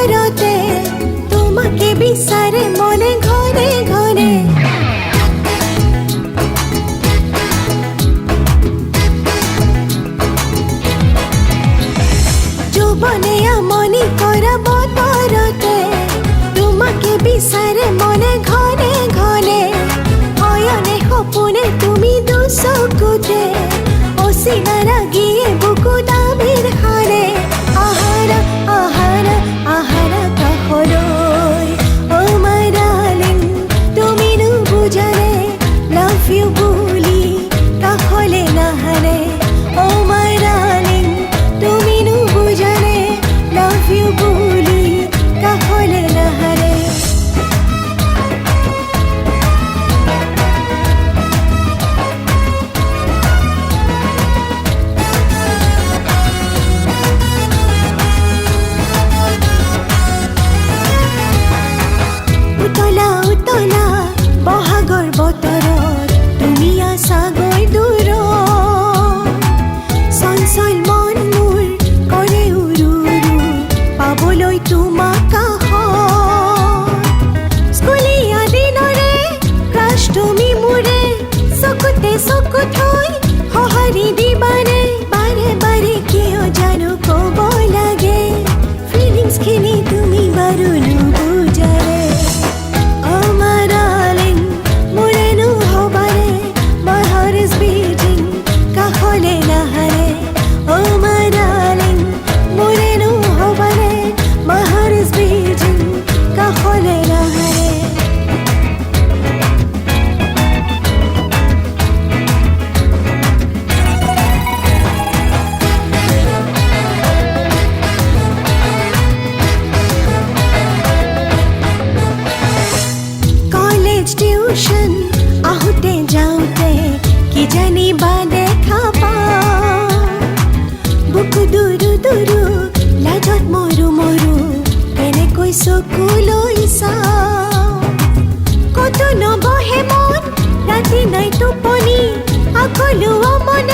বতরতে তোমাকে বিচারে মনে ঘরে ঘরে। যৌবনে আমনি করা বতরতে তোমাকে বিচারে মনে ঘরে ঘরে। অয়নে সপোনে তুমি দুচকুতে অচিনারা গিয়ে বুকু দাবিৰ হাৰে। আহাৰা আহাৰা আহাৰা কাষলৈ অ' মাই ডাৰ্লিং তুমি নুবুজানে লাভ ইউ বুলি কাষলে নাহাৰে। অ' মাই ডাৰ্লিং তুমি নুবুজানে লাভ ইউ বুলি কাষলে নাহাৰে। উতলা উতলা বহাগৰ বতৰত তুমি আছাগৈ দূৰত। চঞ্চল মন মোৰ কৰে উৰু উৰু পাবলৈ তোমাক কাষত। স্কুলীয়া দিনৰে ক্ৰাছ তুমি মোৰে চকুতে চকু থৈ সঁহাৰি দিবানে। বাৰে বাৰে কিয় জানো ক'ব লাগে ফিলিংছখিনি তুমি বাৰু নুবুজাৰে। অ' মাই ডাৰ্লিং মোৰে নহ'বাৰে মাই হাৰ্ট ইজ বিটিং কাষলে নাহাৰে। অ' মাই ডাৰ্লিং মোৰে নহ'বাৰে মাই হাৰ্ট ইজ বিটিং কাষলে নাহাৰে। কলেজ টিউশ্যন আহোঁতে যাওঁতে কি জানিবা দেখা পাওঁ। বুকু দুৰু দুৰু লাজত মৰো মৰো কেনেকৈ চকুলৈ চাওঁ। ক'তো নবহে মন ৰাতি নাই টোপনি আগলো মনে